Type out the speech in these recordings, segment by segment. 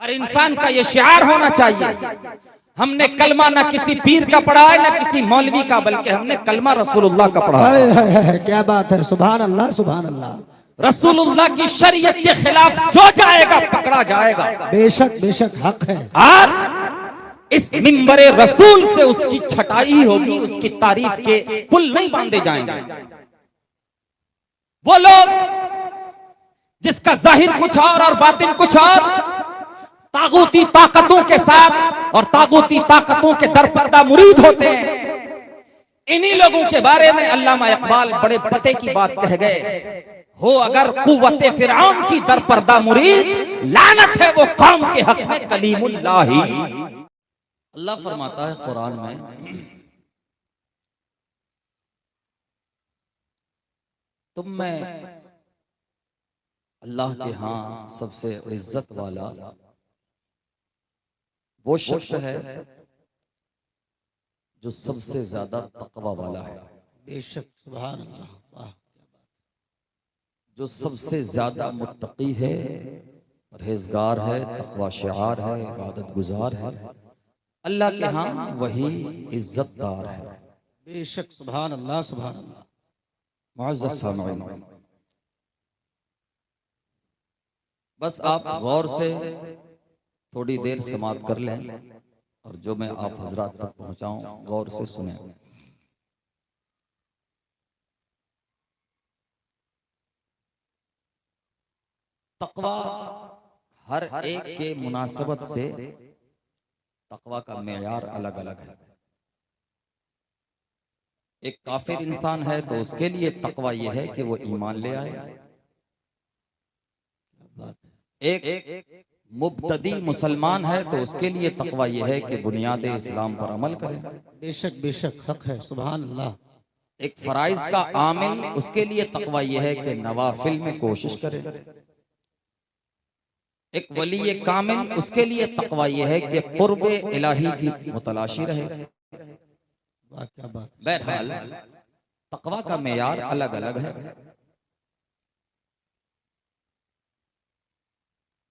और इंसान का ये शिआर होना चाहिए। हमने कलमा ना किसी पीर का पढ़ा है ना किसी मौलवी का, बल्कि हमने कलमा रसूलुल्लाह का पढ़ा है। क्या बात है, सुभान अल्लाह सुभान अल्लाह। रसूलुल्लाह की शरीयत के खिलाफ जो जाएगा पकड़ा जाएगा। बेशक बेशक हक है। और इस मिंबरे रसूल से उसकी छटाई होगी, उसकी तारीफ के पुल नहीं बांधे जाएंगे। वो लोग जिसका जाहिर कुछ और बातिन कुछ और, तागूती ताकतों के साथ और तागूती ताकतों के दरपर्दा मुरीद होते हैं। इन्हीं लोगों के बारे में अल्लामा इकबाल बड़े पते की बात कह गए, हो अगर कुव्वते फिरौन की दरपर्दा मुरीद, लानत है वो कौम के हक में कलीमुल्लाही। अल्लाह फरमाता है कुरान में, तुम में अल्लाह के यहां सबसे इज्जत वाला वो शख्स है जो सबसे ज्यादा तकवा वाला है। बेशक सुभान अल्लाह। जो सबसे ज्यादा मुत्तकी है, परहेजगार है, तकवा शिआर है, इबादत गुजार है, अल्लाह के यहाँ वही इज्जतदार है। बेशक सुभान अल्लाह सुभान अल्लाह। मुअज़्ज़ज़ सामिईन, बस आप गौर से थोड़ी देर समात कर लें और जो मैं आप हजरात तक पहुंचाऊं गौर से सुने। तकवा हर एक के मुनासबत से तकवा का मेयार अलग अलग है। एक काफिर इंसान है तो उसके लिए तकवा यह है कि वो ईमान ले आए। एक मुब्तदी मुसलमान है तो उसके लिए तकवा यह है कि बुनियाद इस्लाम पर अमल करे। बेशक बेशक हक है सुभान अल्लाह। एक फराइज का आमिल, उसके लिए तकवा यह है कि नवाफिल में कोशिश करे। एक वली कामिल, उसके लिए तकवा यह है कि कुर्ब इलाही की मुतलाशी रहे। क्या बात। बहरहाल तकवा का मेयार अलग अलग है।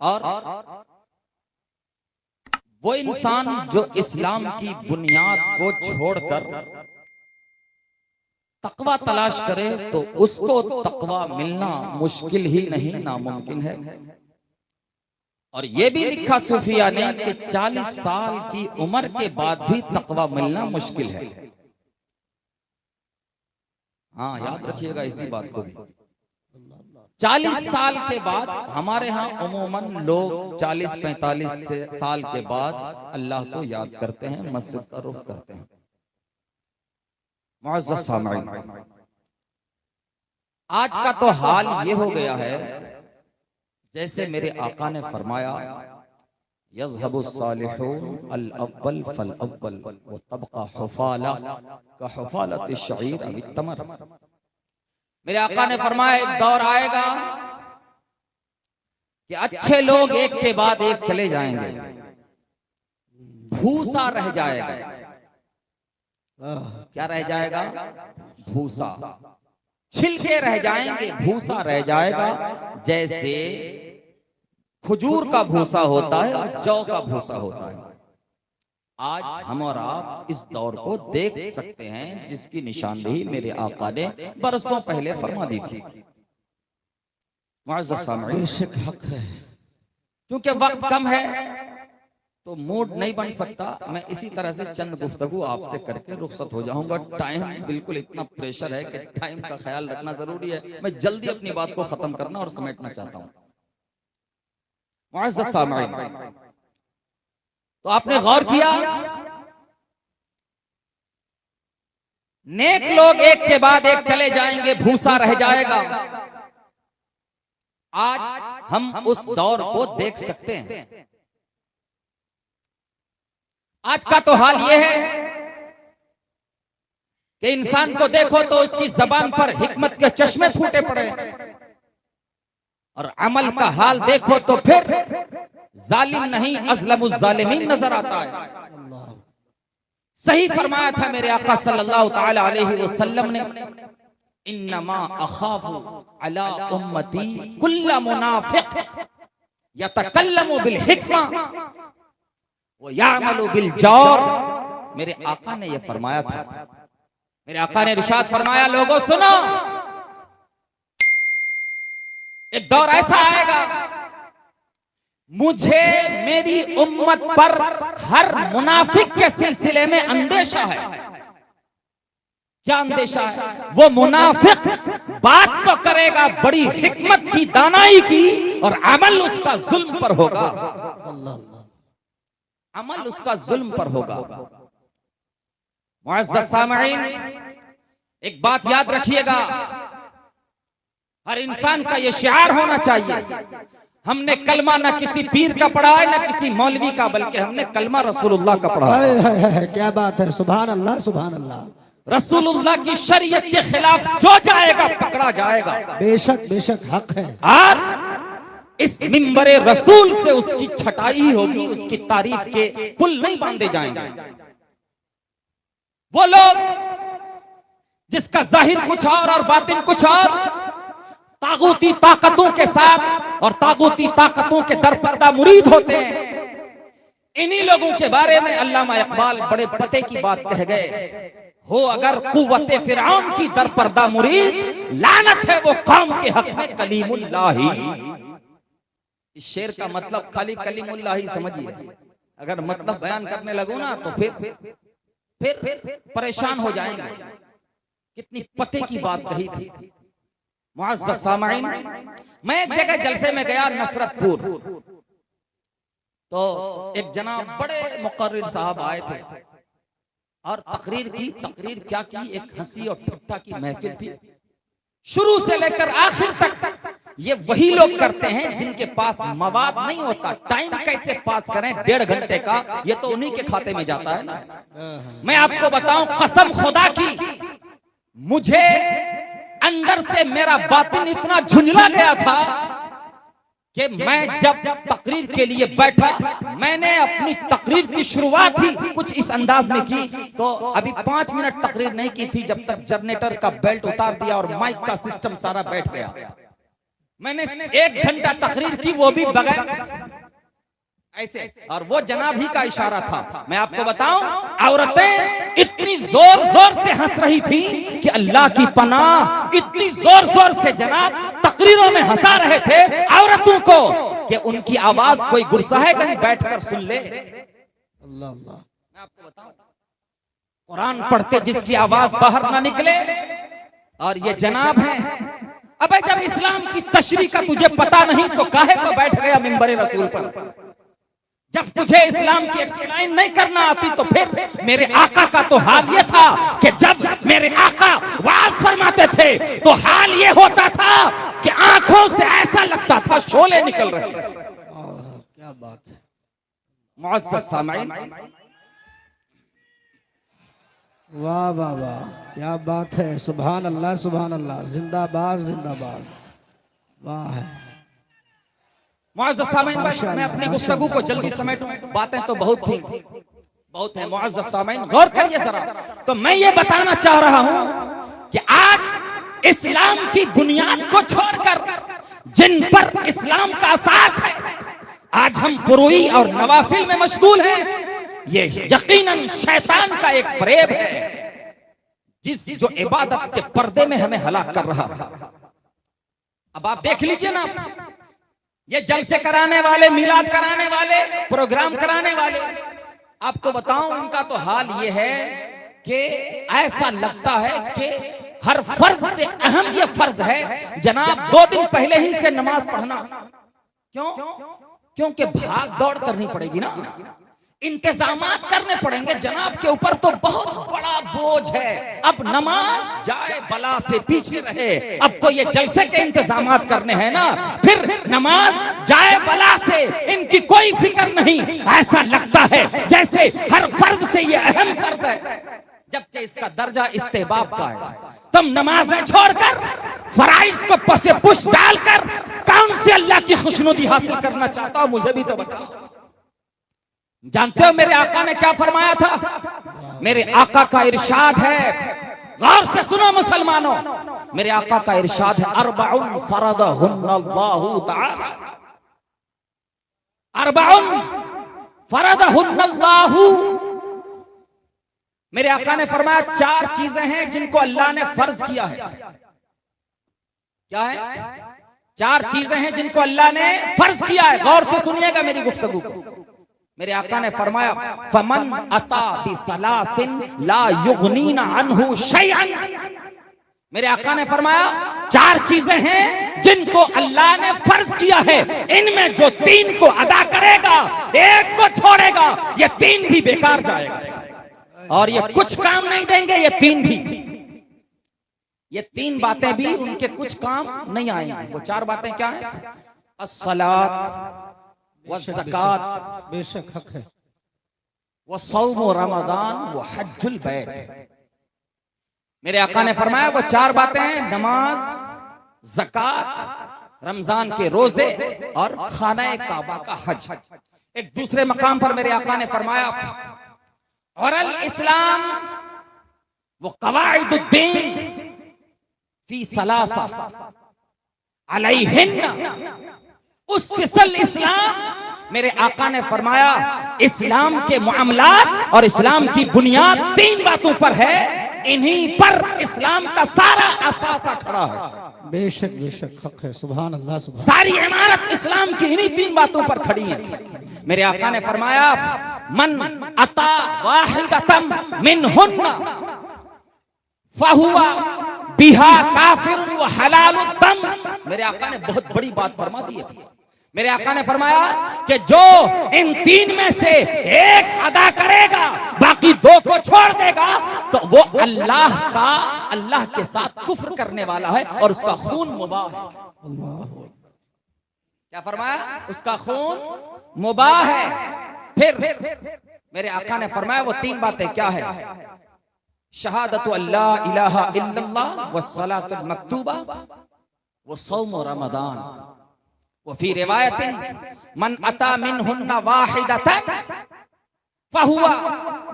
और वो इंसान जो इस्लाम की बुनियाद को छोड़कर तकवा तलाश करे तो उसको तकवा मिलना मुश्किल ही नहीं नामुमकिन है। और ये भी लिखा सूफिया ने कि 40 साल की उम्र के बाद भी तकवा मिलना मुश्किल है। हाँ, याद रखिएगा इसी बात को भी। 40 साल के बाद, हमारे यहाँ अमूमन लोग 40-45 साल के बाद अल्लाह को याद करते हैं, मस्जिद का रुख करते हैं। मुअज़्ज़ज़ सामिईन, आज का तो हाल ये हो गया है जैसे मेरे आका ने फरमाया, यज़हबु सालिहून अल अव्वल फल अव्वल व तबका हुफाला का हुफालत शईर अव तमर। मेरे आका ने फरमाया एक दौर आएगा कि अच्छे लोग एक के बाद एक चले जाएंगे, भूसा रह जाएगा। क्या रह जाएगा? भूसा। छिलके रह जाएंगे, भूसा रह जाएगा। जैसे खजूर का भूसा होता है और जौ का भूसा होता है। आज हम और आप इस दौर को देख सकते हैं जिसकी निशानदेही मेरे आका ने बरसों पहले फरमा दी थी। मुअज़्ज़ज़ सामिईन, बेशक हक है। क्योंकि वक्त कम है तो मूड नहीं बन सकता, मैं इसी तरह से चंद गुफ्तगू आपसे करके रुखसत हो जाऊंगा। टाइम बिल्कुल इतना प्रेशर है कि टाइम का ख्याल रखना जरूरी है। मैं जल्दी अपनी बात को खत्म करना और समेटना चाहता हूं। मुअज़्ज़ज़ सामिईन, तो आपने गौर किया, नेक लोग एक के बाद एक चले जाएंगे, भूसा रह जाएगा। आज हम उस दौर को देख सकते हैं। आज का तो हाल यह है कि इंसान को देखो तो उसकी जबान पर हिकमत के चश्मे फूटे पड़े, और अमल का हाल देखो तो फिर जालिम नहीं अज़लमुज़ ज़ालिमीन नजर आता है। सही फरमाया था मेरे आका सल्लल्लाहु तआला अलैहि वसल्लम ने, इन्नमा अखाफु अला उम्मती कुल्ल मुनाफिक यतकल्लमु बिल हिक्मा व यामलु बिल जौर। मेरे आका ने यह फरमाया था, मेरे आका ने इरशाद फरमाया, लोगों सुनो, एक दौर ऐसा आएगा मुझे मेरी उम्मत पर हर मुनाफिक के सिलसिले में अंदेशा है। क्या अंदेशा है? वो मुनाफिक बात तो करेगा बड़ी हिकमत की, दानाई की, और अमल उसका जुल्म पर होगा। अमल उसका जुल्म पर होगा। मुअज़्ज़ज़ सामईन, एक बात याद रखिएगा, हर इंसान का ये शिआर होना चाहिए, हमने कलमा न किसी पीर का पढ़ा है न किसी मौलवी का, बल्कि हमने कलमा रसूलुल्लाह का पढ़ा है। क्या बात है, सुभान अल्लाह सुभान अल्लाह। रसूलुल्लाह की शरीयत के खिलाफ जो जाएगा पकड़ा जाएगा। बेशक बेशक हक है। और इस मिंबरे रसूल से उसकी छटाई होगी, उसकी तारीफ के पुल नहीं बांधे जाएंगे। वो लोग जिसका जाहिर कुछ और बातिन कुछ और, तागूती ताकतों के साथ और तागूती ताकतों के दरपर्दा मुरीद होते हैं, इन्हीं लोगों के बारे में अल्लामा इकबाल बड़े पते की बात कह गए, हो अगर कुव्वते फिरौन की दरपर्दा मुरीद, लानत है वो कौम के हक में कलीमुल्लाही। इस शेर का मतलब खाली कलीमुल्लाही समझिए, अगर मतलब बयान करने लगो ना तो फिर परेशान हो जाएंगे। कितनी पते की बात कही थी। मुअज़्ज़ज़ सामईन, मैं एक जगह जलसे में गया नसरतपुर, तो एक जनाब बड़े मुक़र्रिर साहब आए थे और तकरीर की। तकरीर क्या की, एक हंसी और ठट्ठा की महफिल थी। शुरू से लेकर आखिर तक ये वही लोग करते हैं जिनके पास मवाद नहीं होता। टाइम कैसे पास करें 1.5 घंटे का, ये तो उन्हीं के खाते में जाता है ना। मैं आपको बताऊं, कसम खुदा की, मुझे अंदर से मेरा बातिन इतना झुंझला गया था कि मैं जब तकरीर के लिए बैठा, मैंने अपनी तकरीर की शुरुआत ही कुछ इस अंदाज में की। तो अभी 5 मिनट तकरीर नहीं की थी जब तक जनरेटर का बेल्ट उतार दिया और माइक का सिस्टम सारा बैठ गया। मैंने 1 घंटा तकरीर की, वो भी बगैर ऐसे, और वो जनाब ही का इशारा था। मैं आपको बताऊं, औरतें इतनी जोर जोर से हंस रही थी कि अल्लाह की पनाह, इतनी जोर जोर से जनाब तकरीरों में हंसा रहे थे औरतों को कि उनकी आवाज कोई गुरसाहेगंज बैठकर सुन ले। अल्लाह अल्लाह। मैं आपको बताऊं, कुरान पढ़ते जिसकी आवाज बाहर ना निकले, और ये जनाब है। अबे जब इस्लाम की तशरीह का तुझे पता नहीं तो काहे को बैठ गया मिंबरे रसूल पर? जब तुझे इस्लाम की एक्सप्लेन नहीं करना आती तो फिर मेरे आका का तो हाल ये था कि जब मेरे आका वाज फरमाते थे तो हाल ये होता था कि आंखों से ऐसा लगता था शोले निकल रहे हैं। क्या बात है। मुअज़्ज़ज़ सामईन, वाह वाह वाह, क्या बात है, सुभान अल्लाह सुभान अल्लाह, जिंदाबाद जिंदाबाद, वाह है। मुअज़्ज़ज़ सामईन, बस मैं अपनी गुफ्तगू को जल्दी समेटूं, बातें तो बहुत थी, बहुत है। मुअज़्ज़ज़ सामईन, गौर करिए जरा। तो मैं ये बताना चाह रहा हूं कि आज इस्लाम की बुनियाद को छोड़कर जिन पर इस्लाम का असास है, आज हम फुरूई और नवाफिल में मशगूल हैं। ये यकीनन शैतान का एक फरेब है जो इबादत के पर्दे में हमें हलाक कर रहा है। अब आप देख लीजिए ना, ये जलसे कराने वाले, मिलाद कराने वाले, प्रोग्राम कराने वाले, आपको बताऊं उनका तो हाल ये है कि ऐसा लगता है कि हर फर्ज से अहम ये फर्ज है जनाब 2 दिन पहले ही से नमाज पढ़ना। क्यों? क्योंकि भाग दौड़ करनी पड़ेगी ना, इंतजामात करने पड़ेंगे जनाब के ऊपर, तो बहुत बड़ा बोझ है। अब नमाज जाए बला से पीछे रहे, अब तो ये जलसे के इंतजामात करने हैं ना, फिर नमाज जाए बला से इनकी कोई फिक्र नहीं। ऐसा लगता है जैसे हर फर्ज से ये अहम फर्ज है, जबकि इसका दर्जा इस्तेहबाब का है। तुम नमाजें छोड़कर फराइज को पसे पुश डालकर कौन से अल्लाह की खुशनुदी हासिल करना चाहता हो, मुझे भी तो बताओ। जानते हो मेरे आका ने क्या फरमाया था? मेरे आका का इरशाद है, गौर से सुनो मुसलमानों, मेरे आका का इरशाद है, 4 फरदहुन्नल्लाहु तआला, अरबाउन फरदहुन्नल्लाहु, मेरे आका ने फरमाया 4 चीजें हैं जिनको अल्लाह ने फर्ज किया है। क्या है? 4 चीजें हैं जिनको अल्लाह ने फर्ज किया है। गौर से सुनिएगा मेरी गुफ्तगू को। मेरे आका ने फरमाया फमन अता बिसलासिन ला युगनीना अन्हु शैअन। मेरे आका ने फरमाया 4 चीजें हैं जिनको अल्लाह ने फर्ज किया है, इनमें जो 3 को अदा करेगा, 1 को छोड़ेगा, ये 3 भी बेकार जाएगा और ये कुछ काम नहीं देंगे। ये 3 भी, ये 3 बातें भी उनके कुछ काम नहीं आएंगी। वो 4 बातें क्या हैं? अस्सलात व ज़कात, बेशक हक है, वो सौम रमजान, वो हज्जुल बैत। मेरे आका ने फरमाया वो 4 बातें हैं, नमाज, ज़कात, रमजान के रोजे और खाना काबा का हज। एक दूसरे मकाम पर मेरे आका ने फरमाया और अल इस्लाम वो कवाइदुद्दीन फी सलासा अलैहिन्ना, उस्सिसल इस्लाम। मेरे आका ने फरमाया इस्लाम के मामलात और इस्लाम की बुनियाद 3 बातों पर है, इन्हीं पर इस्लाम का सारा असासा खड़ा है। बेशक बेशक हक है, सुभान अल्लाह, सुभान। सारी इमारत इस्लाम की इन्हीं 3 बातों पर खड़ी है। मेरे आका ने फरमाया मन अता वाहिदतम मिनहुन्ना फहुवा बिहा काफिरुन व हलालुद दम। मेरे आका ने बहुत बड़ी बात फरमा दी है। मेरे आका ने फरमाया कि जो इन 3 में से 1 अदा करेगा, बाकी 2 को छोड़ देगा, तो वो अल्लाह के साथ कुफ्र करने वाला है और उसका खून मुबाह है। क्या फरमाया? उसका खून मुबाह है। फिर मेरे आका ने फरमाया वो 3 बातें क्या है? शहादतु अल्ला इलाहा इल्लल्लाह व सलातुल मक्तूबा व सौम रमजान। वो फी रिवायतिन मन अता मिनहुन्ना वाहिदतन फहुवा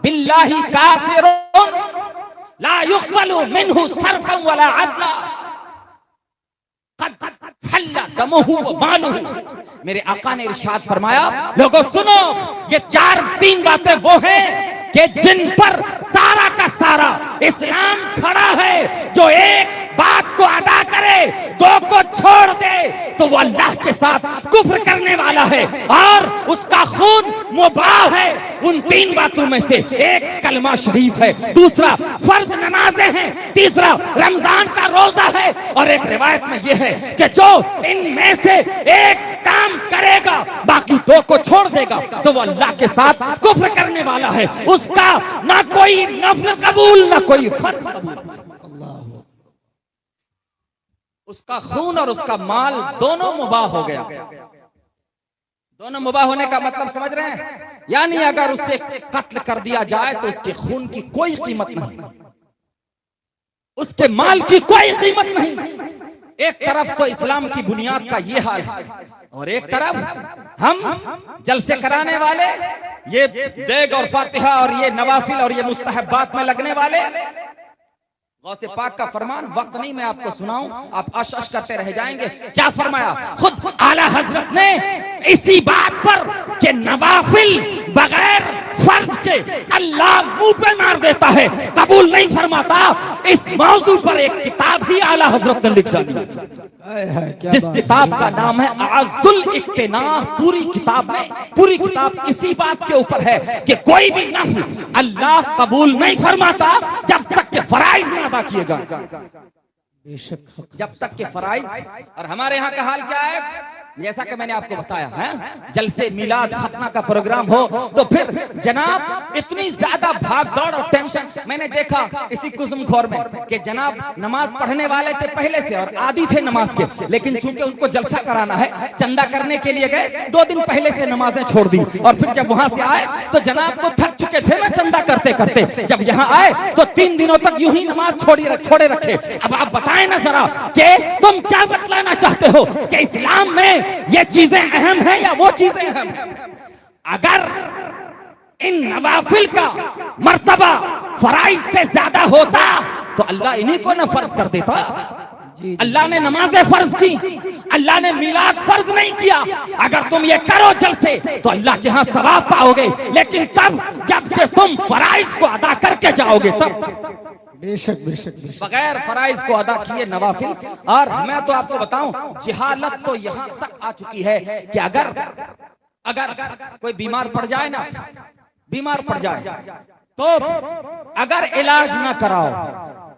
बिल्लाहि काफिरुन ला युक़बलु मिन्हु सर्फन वला अदला क़द हल्ला दमुहु व मालुहु। मेरे आका ने इरशाद फरमाया लोगों सुनो, ये 3 बातें वो हैं कि जिन पर सारा का सारा इस्लाम खड़ा है। जो 1 बात को अदा करे, 2 को छोड़ दे, तो वो अल्लाह के साथ कुफ्र करने वाला है और उसका खून मुबाह है। उन 3 बातों में से एक कलमा शरीफ है, दूसरा फर्ज नमाजें हैं, तीसरा रमजान का रोजा है। और एक रिवायत में यह है कि जो इनमें से एक काम करेगा, बाकी 2 को छोड़ देगा, तो वो अल्लाह के साथ कुफ्र करने वाला है। उसका ना कोई नफल कबूल ना कोई फर्ज कबूल। उसका खून और उसका माल दोनों मुबाह हो गया। दोनों मुबाह होने का मतलब समझ रहे हैं? यानी अगर उसे कत्ल कर दिया जाए तो उसके खून की कोई कीमत नहीं, उसके माल की कोई कीमत नहीं। एक तरफ तो इस्लाम की बुनियाद का ये हाल है और एक तरफ हम जलसे कराने वाले, ये देग और फातिहा और ये नवाफिल और ये मुस्तहब्बात में लगने वाले। गौसे पाक का फरमान, वक्त नहीं मैं आपको सुनाऊं, आप आश करते रह जाएंगे। क्या फरमाया? खुद आला हजरत ने इसी बात पर कि नवाफिल बगैर फर्ज के अल्लाह मुंह पे मार देता है, कबूल नहीं फरमाता, इस मौजू पर एक किताब ही आला हजरत ने लिख डाली है, जिस किताब का नाम है आजुल इक्तिनाह। पूरी किताब इसी बात के ऊपर है कि कोई भी नफल अल्लाह कबूल नहीं फरमाता जब तक के फराइज ना अदा किए जाएं, जब तक के फराइज। और हमारे यहाँ का हाल क्या है? जैसा कि मैंने आपको बताया है, जलसे मिलाद खतना का प्रोग्राम हो तो फिर जनाब इतनी ज्यादा भाग दौड़ और टेंशन। मैंने देखा इसी कुसुमखोर में कि जनाब नमाज पढ़ने वाले थे पहले से और आदी थे नमाज के, लेकिन चूंकि उनको जलसा कराना है, चंदा करने के लिए गए, 2 दिन पहले से नमाजें छोड़ दी और फिर जब वहां से आए तो जनाब तो थक चुके थे ना चंदा करते करते। जब यहाँ आए तो 3 दिनों तक यूं ही नमाज छोड़े रखे। अब आप बताएं ना जरा कि तुम क्या बतलाना चाहते हो कि इस्लाम में ये चीजें अहम है या वो चीजें अहम है? अगर इन नवाफिल का मर्तबा फराइज से ज्यादा होता तो अल्लाह इन्हीं को न फर्ज कर देता। अल्लाह ने नमाजें फर्ज की, अल्लाह ने मिलाद फर्ज नहीं किया। अगर तुम ये करो जल से तो अल्लाह के यहाँ सवाब पाओगे, लेकिन तब जब कि तुम फराइज को अदा करके जाओगे तब। बेशक बेशक बेशक। बगैर फराइज को अदा किए नवाफिल। और मैं तो आपको बताऊं, जिहालत तो यहां तक आ चुकी है कि अगर कोई बीमार पड़ जाए ना, बीमार पड़ जाए तो अगर इलाज ना कराओ,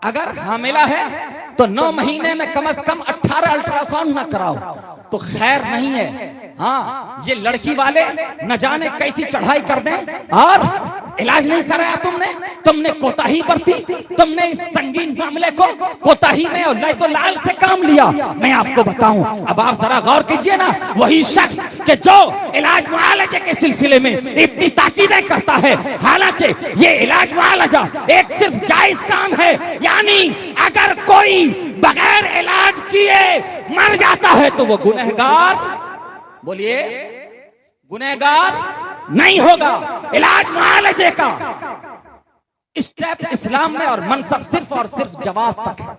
अगर हामिला है तो 9 महीने में कम से कम 18 अल्ट्रासाउंड ना कराओ तो खैर नहीं है। हाँ, ये लड़की वाले न जाने कैसी चढ़ाई कर दें और इलाज नहीं कराया तुमने कोताही बरती, तुमने इस संगीन मामले को कोताही में और नहीं तो लाल से काम लिया। मैं आपको बताऊं, अब आप जरा गौर कीजिए ना, वही शख्स के जो इलाज मुआलजे के सिलसिले में इतनी ताकीदें करता है, हालांकि ये इलाज मुआलजा एक सिर्फ जायज काम है, यानी अगर कोई बगैर इलाज किए मर जाता है तो वो गुनहगार, बोलिए, गुनहगार नहीं होगा। इलाज मुआलजे का स्टेप इस्लाम में और मनसब सिर्फ और सिर्फ जवाज तक है,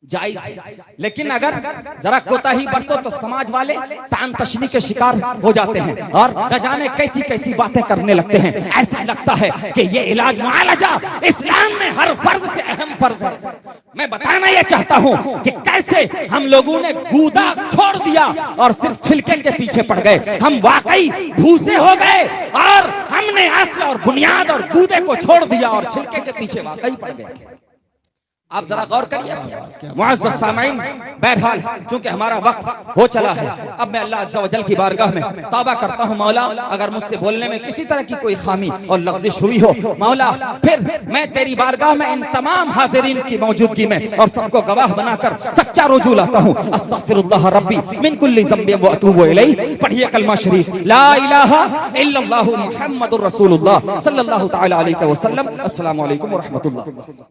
जायज है। लेकिन अगर जरा कोताही बरतो तो समाज वाले तान तशनी के शिकार हो जाते हैं और न जाने कैसी कैसी बातें करने लगते हैं। ऐसा लगता है कि ये इलाज मुआलजा इस्लाम में हर फर्ज से अहम फर्ज है। मैं बताना ये चाहता हूं कि कैसे हम लोगों ने गूदा छोड़ दिया और सिर्फ छिलके के पीछे पड़ गए। हम वाकई भूसे हो गए और हमने असल और बुनियाद और गूदे को छोड़ दिया और छिलके के पीछे वाकई पड़ गए। आप जरा गौर करिए मुअज़्ज़ज़ सामईन। बहरहाल चूंकि हमारा वक्त हो चला है, अब मैं अल्लाह अज़्ज़ा वजल की बारगाह में तौबा करता हूँ। मौला, अगर मुझसे बोलने में किसी तरह की कोई खामी और लग़्ज़िश हुई हो मौला, फिर मैं तेरी बारगाह में इन तमाम हाज़िरीन की मौजूदगी में और सबको गवाह बनाकर सच्चा रुजू लाता हूँ। अस्तग़फिरुल्लाह रब्बी मिन कुल्लि ज़ंबिन व अतूबु इलैहि। पढ़िए कलमा शरीफ, ला इलाहा इल्लल्लाहु मुहम्मदुर रसूलुल्लाह सल्लल्लाहु तआला अलैहि वसल्लम। अस्सलामु अलैकुम व रहमतुल्लाह।